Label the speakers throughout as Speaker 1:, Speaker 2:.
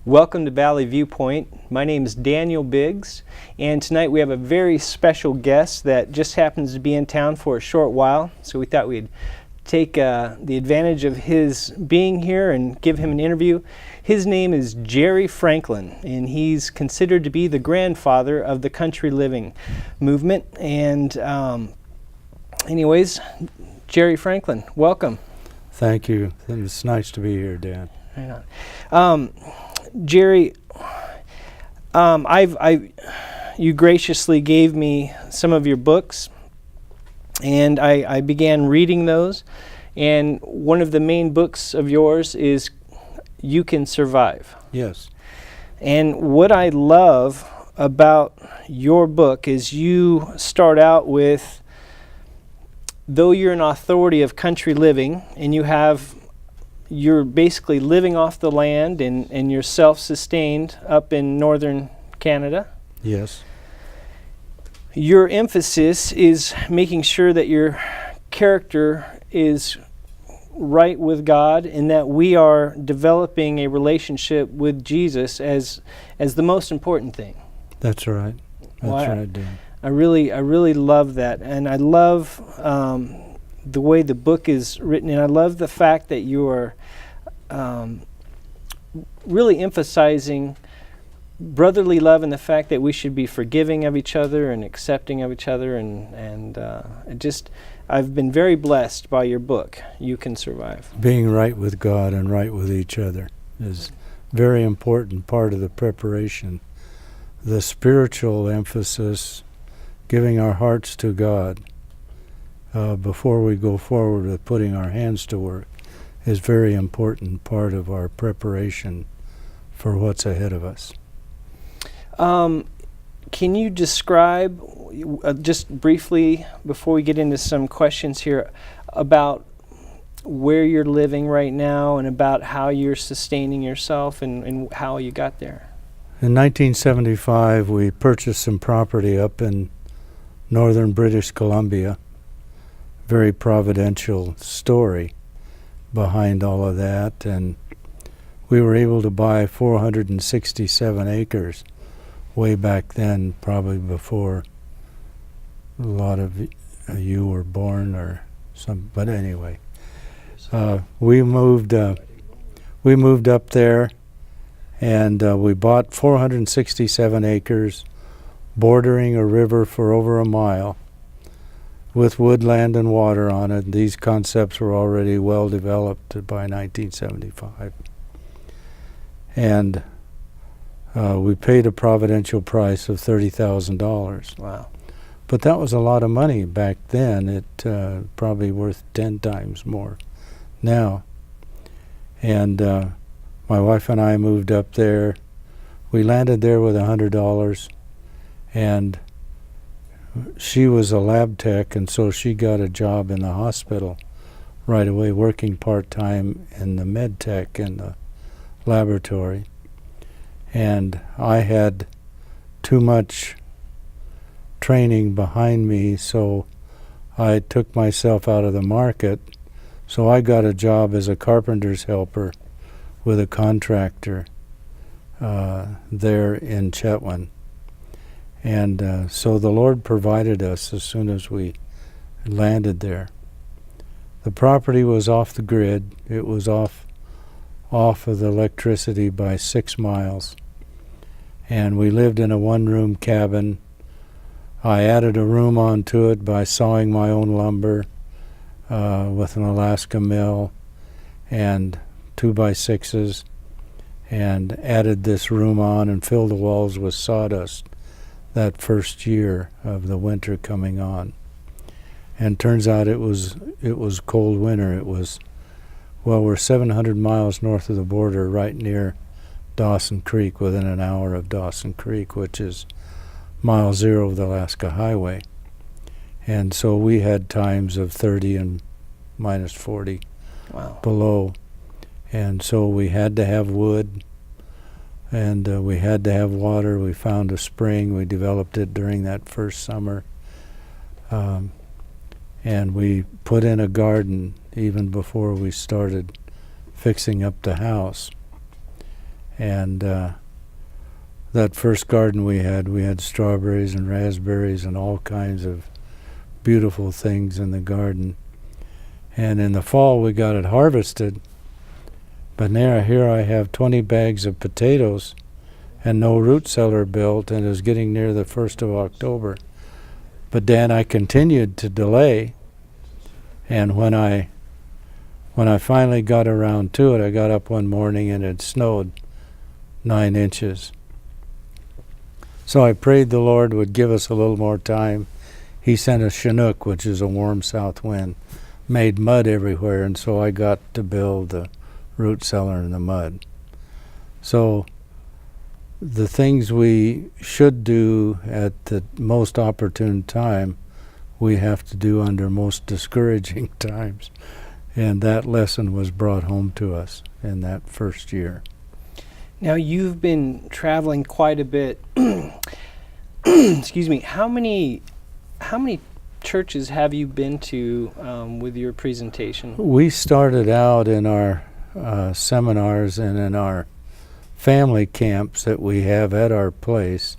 Speaker 1: Welcome to Valley Viewpoint. My name is Daniel Biggs, and tonight we have a very special guest that just happens to be in town for a short while, so we thought we'd take the advantage of his being here and give him an interview. His name is Jere Franklin, and he's considered to be the grandfather of the country living movement. And anyways, Jere Franklin, welcome.
Speaker 2: Thank you. It's nice to be here, Dan.
Speaker 1: Right on. Jere, you graciously gave me some of your books, and I began reading those. And one of the main books of yours is You Can Survive.
Speaker 2: Yes.
Speaker 1: And what I love about your book is you start out with, though you're an authority of country living, and you're basically living off the land and you're self-sustained up in northern Canada.
Speaker 2: Yes.
Speaker 1: Your emphasis is making sure that your character is right with God and that we are developing a relationship with Jesus as the most important thing.
Speaker 2: That's right. That's right, Dan.
Speaker 1: I really love that, and I love the way the book is written, and I love the fact that you are really emphasizing brotherly love and the fact that we should be forgiving of each other and accepting of each other, and I've been very blessed by your book, You Can Survive.
Speaker 2: Being right with God and right with each other is a very important part of the preparation. The spiritual emphasis, giving our hearts to God before we go forward with putting our hands to work, is a very important part of our preparation for what's ahead of us.
Speaker 1: Can you describe, just briefly, before we get into some questions here, about where you're living right now and about how you're sustaining yourself and how you got there?
Speaker 2: In 1975, we purchased some property up in northern British Columbia. Very providential story behind all of that, and we were able to buy 467 acres way back then, probably before a lot of you were born or some. But anyway, we moved up there, and we bought 467 acres, bordering a river for over a mile, with woodland and water on it. These concepts were already well developed by 1975. And we paid a providential price of $30,000.
Speaker 1: Wow.
Speaker 2: But that was a lot of money back then. It probably worth 10 times more now. And my wife and I moved up there. We landed there with $100, and she was a lab tech, and so she got a job in the hospital right away, working part-time in the med tech in the laboratory. And I had too much training behind me, so I took myself out of the market. So I got a job as a carpenter's helper with a contractor there in Chetwynd. And so the Lord provided us as soon as we landed there. The property was off the grid. It was off of the electricity by 6 miles. And we lived in a one-room cabin. I added a room onto it by sawing my own lumber with an Alaska mill and 2x6s, and added this room on and filled the walls with sawdust that first year of the winter coming on. And turns out it was cold winter. We're 700 miles north of the border, right near Dawson Creek, within an hour of Dawson Creek, which is mile 0 of the Alaska Highway. And so we had times of 30 and minus 40 below. And so we had to have wood, and we had to have water. We found a spring. We developed it during that first summer. And we put in a garden even before we started fixing up the house. And that first garden we had strawberries and raspberries and all kinds of beautiful things in the garden. And in the fall we got it harvested, but now here I have 20 bags of potatoes and no root cellar built, and it was getting near the 1st of October. But then I continued to delay, and when I finally got around to it, I got up one morning and it snowed 9 inches. So I prayed the Lord would give us a little more time. He sent a Chinook, which is a warm south wind, made mud everywhere, and so I got to build the root cellar in the mud. So the things we should do at the most opportune time, we have to do under most discouraging times. And that lesson was brought home to us in that first year.
Speaker 1: Now, you've been traveling quite a bit. Excuse me. How many churches have you been to with your presentation?
Speaker 2: We started out in our seminars and in our family camps that we have at our place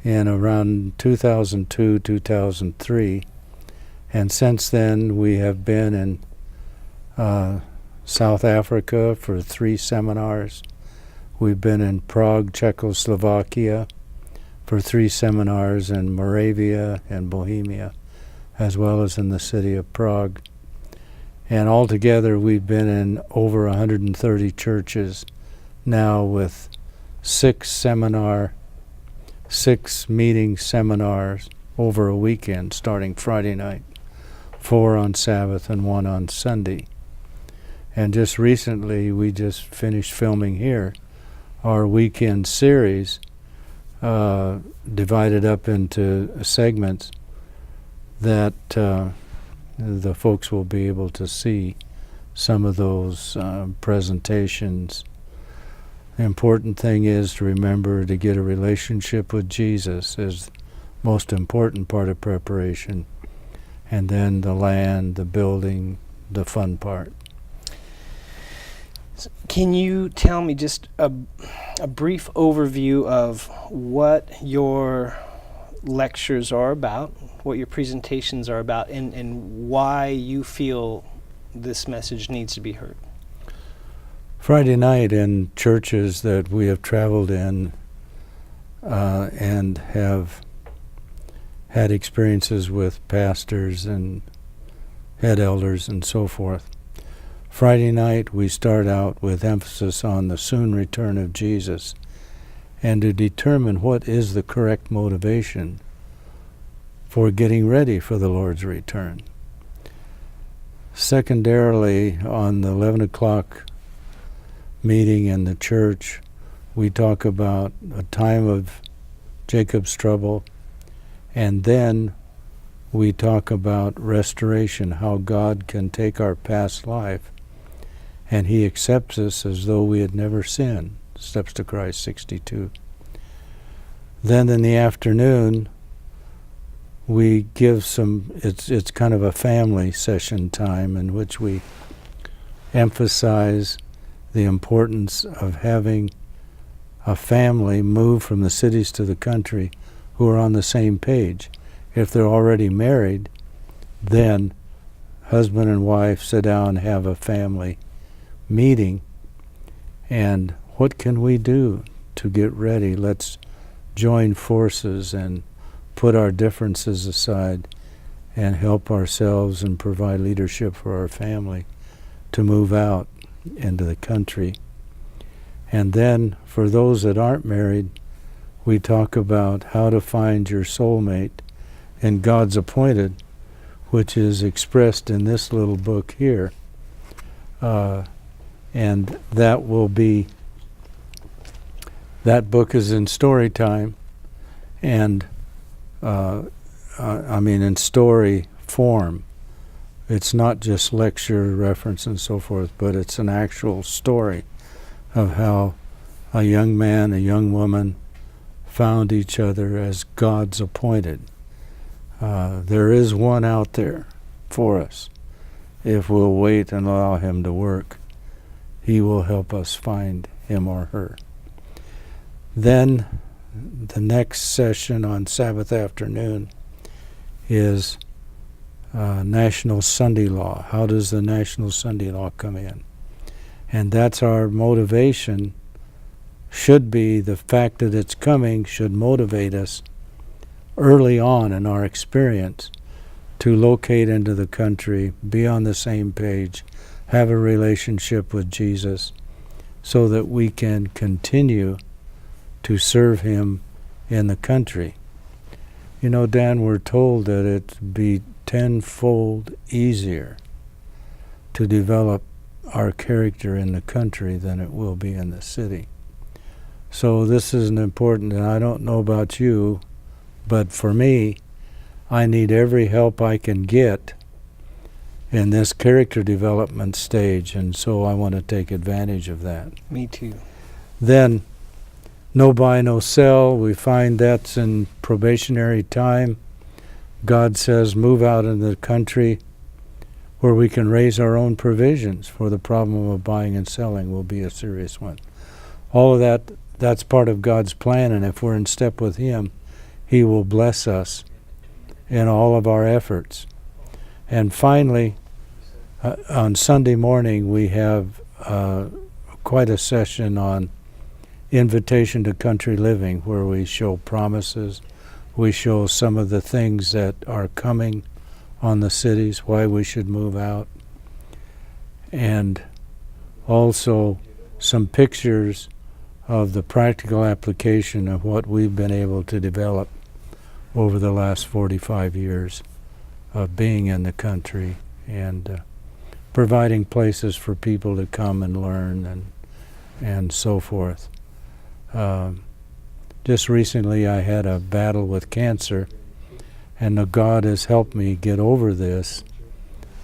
Speaker 2: in around 2002, 2003. And since then, we have been in South Africa for 3 seminars. We've been in Prague, Czechoslovakia for 3 seminars, in Moravia and Bohemia, as well as in the city of Prague. And altogether, we've been in over 130 churches now, with 6 meeting seminars over a weekend, starting Friday night, 4 on Sabbath and 1 on Sunday. And just recently, we just finished filming here our weekend series, divided up into segments that the folks will be able to see some of those presentations. The important thing is to remember to get a relationship with Jesus is the most important part of preparation, and then the land, the building, the fun part.
Speaker 1: Can you tell me just a brief overview of what your lectures are about, what your presentations are about, and why you feel this message needs to be heard?
Speaker 2: Friday night, in churches that we have traveled in and have had experiences with pastors and head elders and so forth, Friday night we start out with emphasis on the soon return of Jesus and to determine what is the correct motivation for getting ready for the Lord's return. Secondarily, on the 11 o'clock meeting in the church, we talk about a time of Jacob's trouble, and then we talk about restoration, how God can take our past life and He accepts us as though we had never sinned. Steps to Christ 62. Then in the afternoon, we give it's kind of a family session time in which we emphasize the importance of having a family move from the cities to the country who are on the same page. If they're already married, then husband and wife sit down and have a family meeting. And what can we do to get ready? Let's join forces and put our differences aside and help ourselves and provide leadership for our family to move out into the country. And then for those that aren't married, we talk about how to find your soulmate and God's appointed, which is expressed in this little book here. And that book is in story time, and in story form. It's not just lecture, reference, and so forth, but it's an actual story of how a young man, a young woman found each other as God's appointed. There is one out there for us. If we'll wait and allow Him to work, He will help us find him or her. Then the next session on Sabbath afternoon is National Sunday Law. How does the National Sunday Law come in? And that's our motivation. Should be the fact that it's coming should motivate us early on in our experience to locate into the country, be on the same page, have a relationship with Jesus, so that we can continue to serve Him in the country. You know, Dan, we're told that it'd be tenfold easier to develop our character in the country than it will be in the city. So this is an important, and I don't know about you, but for me, I need every help I can get in this character development stage, and so I want to take advantage of that.
Speaker 1: Me too.
Speaker 2: Then, no buy, no sell. We find that's in probationary time. God says move out in the country where we can raise our own provisions, for the problem of buying and selling will be a serious one. All of that's part of God's plan, and if we're in step with Him, He will bless us in all of our efforts. And finally, on Sunday morning, we have quite a session on invitation to country living, where we show promises. We show some of the things that are coming on the cities, why we should move out, and also some pictures of the practical application of what we've been able to develop over the last 45 years of being in the country and providing places for people to come and learn and so forth. Just recently I had a battle with cancer, and God has helped me get over this.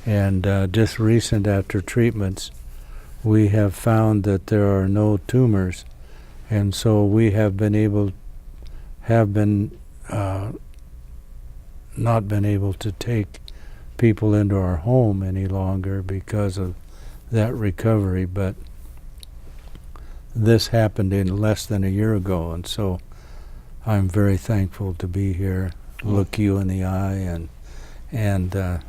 Speaker 2: And just recent after treatments, we have found that there are no tumors, and so we have been not been able to take people into our home any longer because of that recovery. But this happened in less than a year ago, and so I'm very thankful to be here, look you in the eye, and to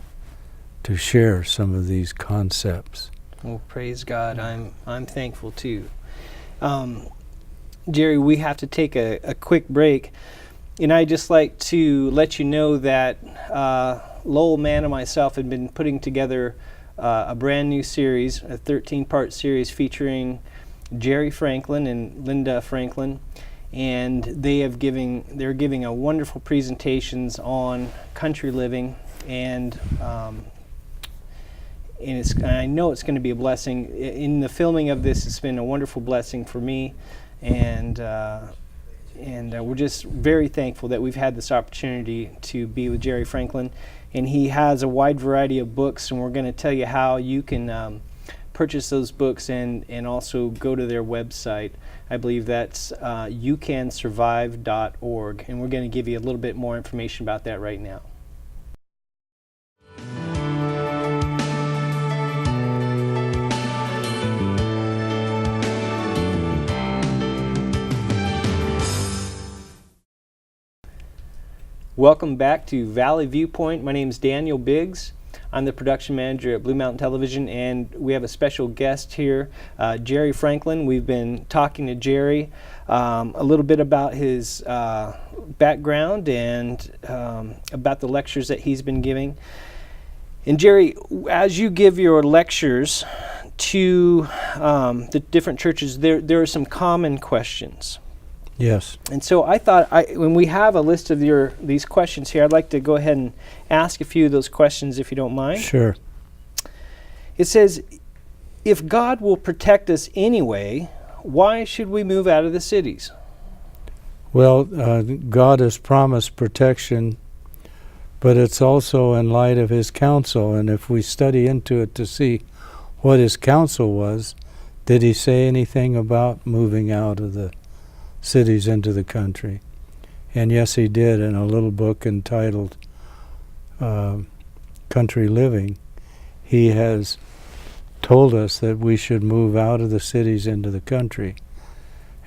Speaker 2: share some of these concepts.
Speaker 1: Well, praise God. I'm thankful too. Jerry, we have to take a quick break, and I'd just like to let you know that Lowell Mann and myself have been putting together a brand new series, a 13-part series featuring Jere Franklin and Linda Franklin, and they're giving a wonderful presentations on country living, and I know it's going to be a blessing. In the filming of this, it's been a wonderful blessing for me, and we're just very thankful that we've had this opportunity to be with Jere Franklin. And he has a wide variety of books, and we're going to tell you how you can purchase those books and also go to their website. I believe that's youcansurvive.org, and we're going to give you a little bit more information about that right now. Welcome back to Valley Viewpoint. My name is Daniel Biggs. I'm the production manager at Blue Mountain Television, and we have a special guest here, Jere Franklin. We've been talking to Jere a little bit about his background and about the lectures that he's been giving. And Jere, as you give your lectures to the different churches, there are some common questions.
Speaker 2: Yes.
Speaker 1: And so I thought, when we have a list of these questions here, I'd like to go ahead and ask a few of those questions, if you don't mind.
Speaker 2: Sure.
Speaker 1: It says, if God will protect us anyway, why should we move out of the cities?
Speaker 2: Well, God has promised protection, but it's also in light of His counsel. And if we study into it to see what His counsel was, did He say anything about moving out of the cities into the country? And yes, He did, in a little book entitled Country Living. He has told us that we should move out of the cities into the country.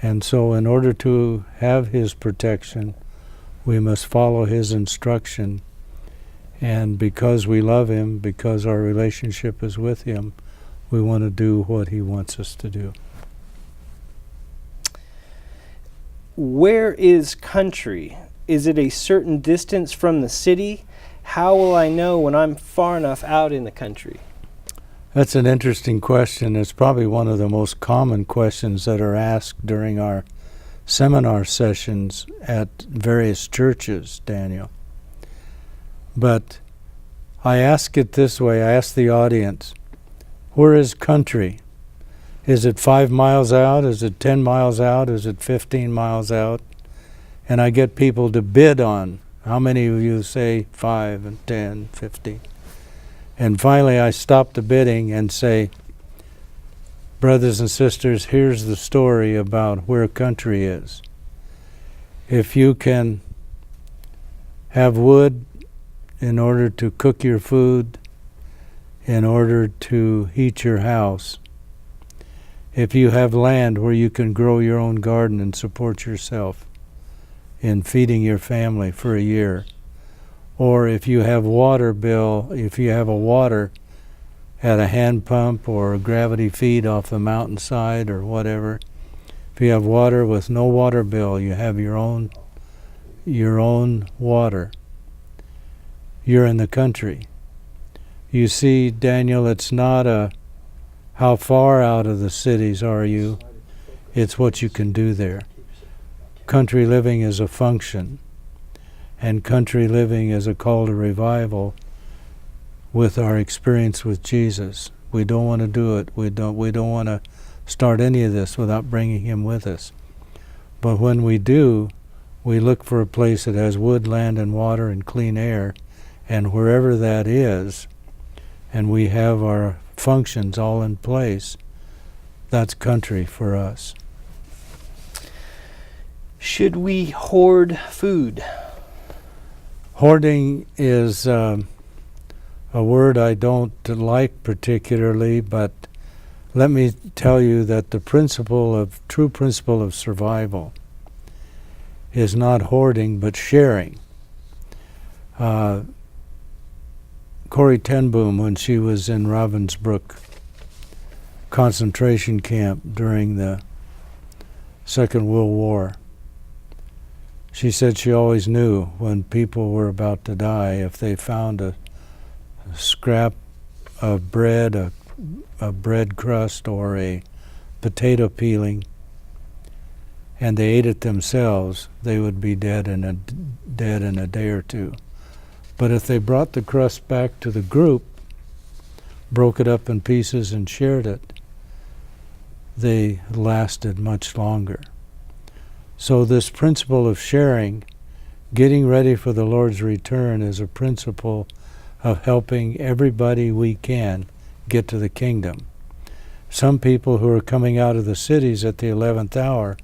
Speaker 2: And so in order to have his protection, we must follow his instruction. And because we love him, because our relationship is with him, we want to do what he wants us to do.
Speaker 1: Where is country? Is it a certain distance from the city? How will I know when I'm far enough out in the country?
Speaker 2: That's an interesting question. It's probably one of the most common questions that are asked during our seminar sessions at various churches, Daniel. But I ask it this way. I ask the audience, where is country? Is it 5 miles out? Is it 10 miles out? Is it 15 miles out? And I get people to bid on how many of you say 5 and 10, 50. And finally I stop the bidding and say, brothers and sisters, here's the story about where country is. If you can have wood in order to cook your food, in order to heat your house, if you have land where you can grow your own garden and support yourself in feeding your family for a year, or if you have if you have a water at a hand pump or a gravity feed off the mountainside or whatever, if you have water with no water bill, you have your own water, you're in the country. You see, Daniel, it's not how far out of the cities are you, it's what you can do there. Country living is a function, and country living is a call to revival with our experience with Jesus. We don't want to do it. We don't want to start any of this without bringing him with us. But when we do, we look for a place that has wood, land, and water and clean air, and wherever that is, and we have our functions all in place, that's country for us.
Speaker 1: Should we hoard food?
Speaker 2: Hoarding is a word I don't like particularly, but let me tell you that the true principle of survival is not hoarding but sharing. Corrie ten Boom, when she was in Ravensbrück concentration camp during the Second World War, she said she always knew when people were about to die, if they found a scrap of bread, a bread crust, or a potato peeling, and they ate it themselves, they would be dead in a day or two. But if they brought the crust back to the group, broke it up in pieces and shared it, they lasted much longer. So this principle of sharing, getting ready for the Lord's return, is a principle of helping everybody we can get to the kingdom. Some people who are coming out of the cities at the 11th hour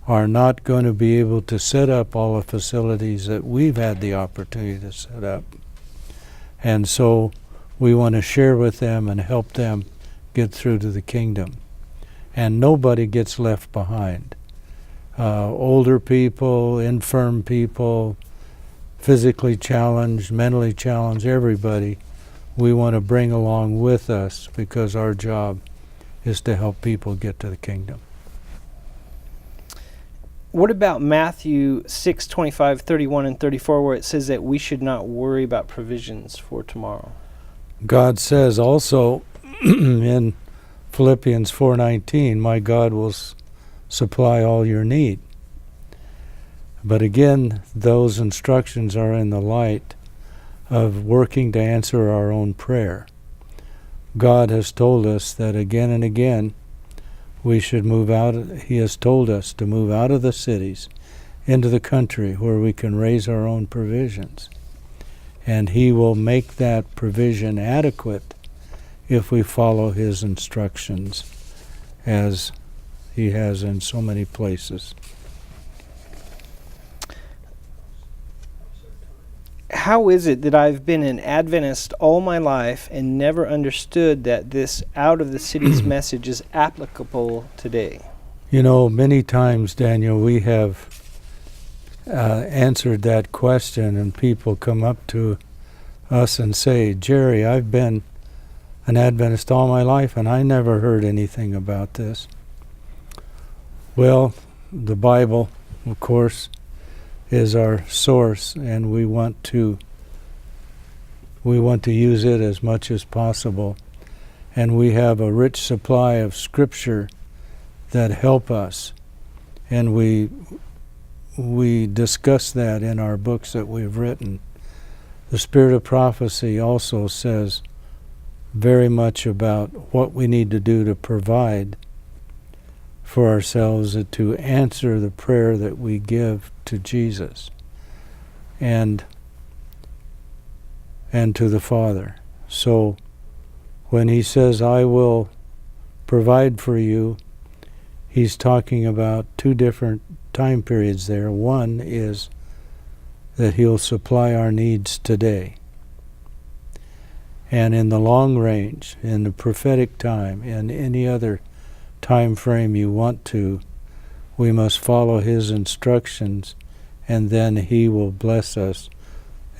Speaker 2: are not going to be able to set up all the facilities that we've had the opportunity to set up. And so we want to share with them and help them get through to the kingdom. And nobody gets left behind. Older people, infirm people, physically challenged, mentally challenged, everybody we want to bring along with us, because our job is to help people get to the kingdom.
Speaker 1: What about Matthew 6:25, 31, and 34, where it says that we should not worry about provisions for tomorrow?
Speaker 2: God says also in Philippians 4:19, my God will supply all your need. But again, those instructions are in the light of working to answer our own prayer. God has told us that again and again we should move out. He has told us to move out of the cities into the country where we can raise our own provisions. And he will make that provision adequate if we follow his instructions, as he has in so many places.
Speaker 1: How is it that I've been an Adventist all my life and never understood that this out of the cities message is applicable today?
Speaker 2: You know, many times, Daniel, we have answered that question, and people come up to us and say, Jerry, I've been an Adventist all my life, and I never heard anything about this. Well, the Bible, of course, is our source, and we want to use it as much as possible. And we have a rich supply of Scripture that help us, and we discuss that in our books that we've written. The Spirit of Prophecy also says very much about what we need to do to provide for ourselves, to answer the prayer that we give to Jesus and to the Father. So when he says, I will provide for you, he's talking about two different time periods there. One is that he'll supply our needs today. And in the long range, in the prophetic time, in any other time frame you want to, we must follow his instructions, and then he will bless us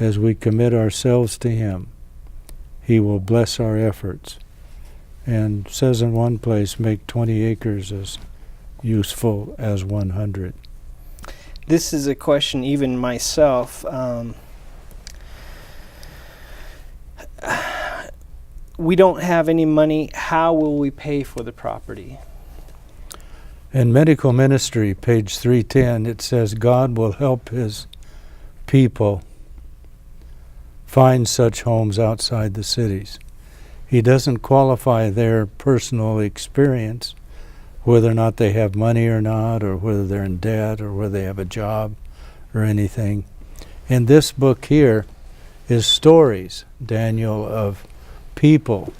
Speaker 2: as we commit ourselves to him. He will bless our efforts. And says in one place, make 20 acres as useful as 100.
Speaker 1: This is a question even myself. We don't have any money. How will we pay for the property?
Speaker 2: In Medical Ministry, page 310, it says God will help his people find such homes outside the cities. He doesn't qualify their personal experience, whether or not they have money or not, or whether they're in debt, or whether they have a job or anything. And this book here is stories, Daniel, of people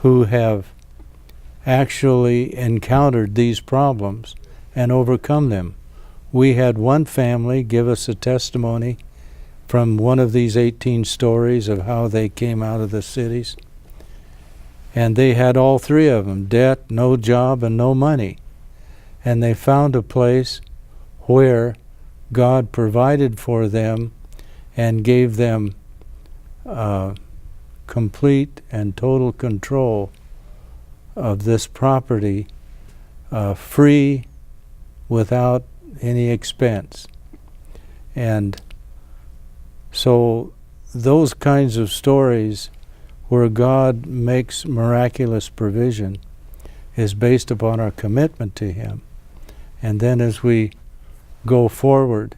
Speaker 2: who have actually encountered these problems and overcome them. We had one family give us a testimony from one of these 18 stories of how they came out of the cities. And they had all three of them, debt, no job, and no money. And they found a place where God provided for them and gave them complete and total control of this property, free, without any expense. And so those kinds of stories where God makes miraculous provision is based upon our commitment to him. And then as we go forward,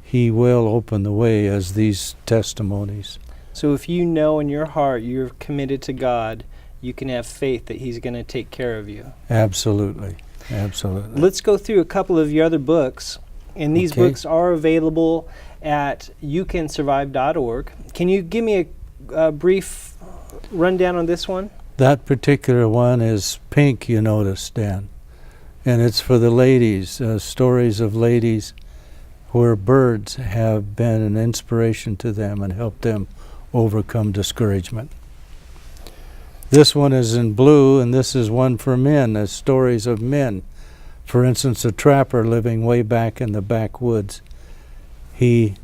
Speaker 2: he will open the way as these testimonies.
Speaker 1: So if you know in your heart you're committed to God, you can have faith that he's going to take care of you.
Speaker 2: Absolutely. Absolutely.
Speaker 1: Let's go through a couple of your other books. And these books are available at youcansurvive.org. Can you give me a brief rundown on this one?
Speaker 2: That particular one is pink, you notice, Dan. And it's for the ladies, stories of ladies where birds have been an inspiration to them and helped them overcome discouragement. This one is in blue, and this is one for men, as stories of men. For instance, a trapper living way back in the backwoods. He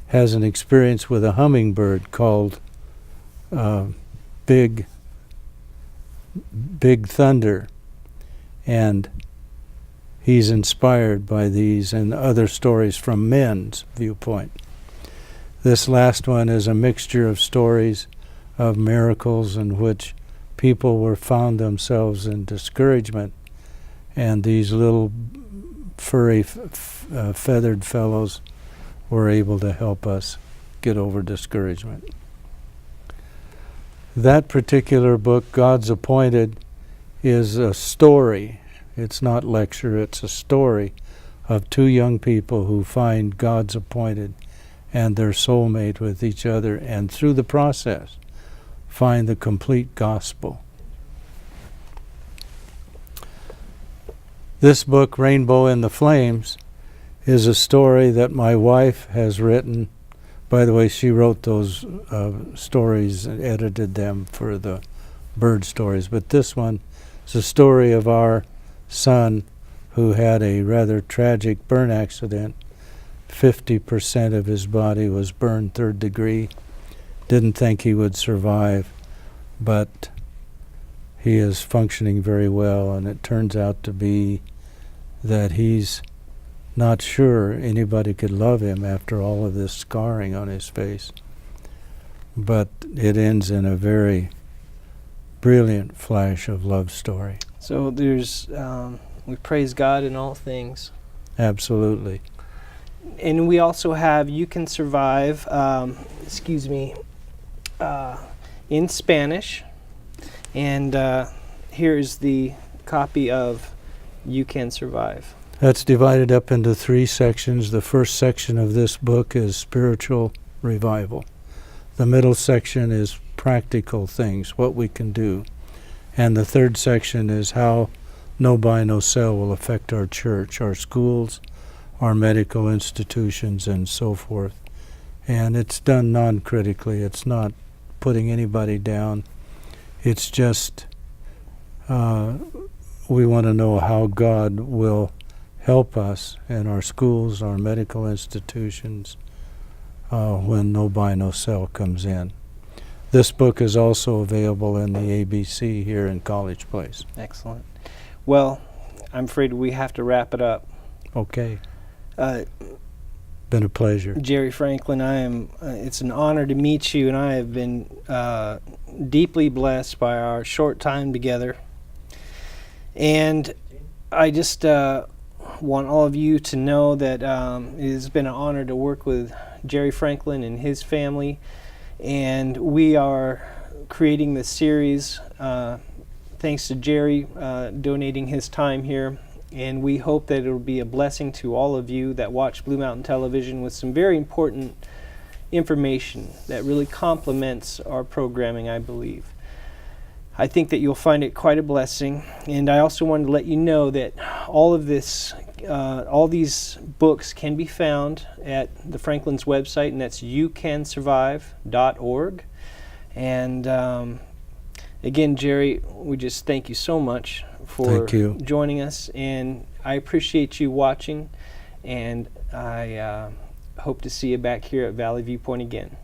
Speaker 2: has an experience with a hummingbird called Big Thunder, and he's inspired by these and other stories from men's viewpoint. This last one is a mixture of stories of miracles in which people were found themselves in discouragement, and these little furry feathered fellows were able to help us get over discouragement. That particular book, God's Appointed, is a story. It's not lecture, it's a story of two young people who find God's appointed and their soulmate with each other, and through the process find the complete gospel. This book, Rainbow in the Flames, is a story that my wife has written. By the way, she wrote those stories and edited them for the bird stories. But this one is a story of our son who had a rather tragic burn accident. 50% of his body was burned 3rd degree. Didn't think he would survive, but he is functioning very well, and it turns out to be that he's not sure anybody could love him after all of this scarring on his face. But it ends in a very brilliant flash of love story.
Speaker 1: So there's, we praise God in all things.
Speaker 2: Absolutely.
Speaker 1: And we also have You Can Survive, in Spanish. And here's the copy of You Can Survive.
Speaker 2: That's divided up into 3 sections. The first section of this book is spiritual revival. The middle section is practical things, what we can do. And the third section is how no buy, no sell will affect our church, our schools, our medical institutions, and so forth. And it's done non-critically. It's not putting anybody down. It's just we want to know how God will help us in our schools, our medical institutions, when no buy, no sell comes in. This book is also available in the ABC here in College Place.
Speaker 1: Excellent. Well, I'm afraid we have to wrap it up.
Speaker 2: Okay. Been a pleasure.
Speaker 1: Jere Franklin, it's an honor to meet you, and I have been deeply blessed by our short time together. And I just want all of you to know that it has been an honor to work with Jere Franklin and his family. And we are creating this series thanks to Jere donating his time here. And we hope that it will be a blessing to all of you that watch Blue Mountain Television with some very important information that really complements our programming, I believe. I think that you'll find it quite a blessing. And I also wanted to let you know that all of this, all these books can be found at the Franklin's website, and that's youcansurvive.org. And again, Jere, we just thank you so much for joining us, and I appreciate you watching, and I hope to see you back here at Valley Viewpoint again.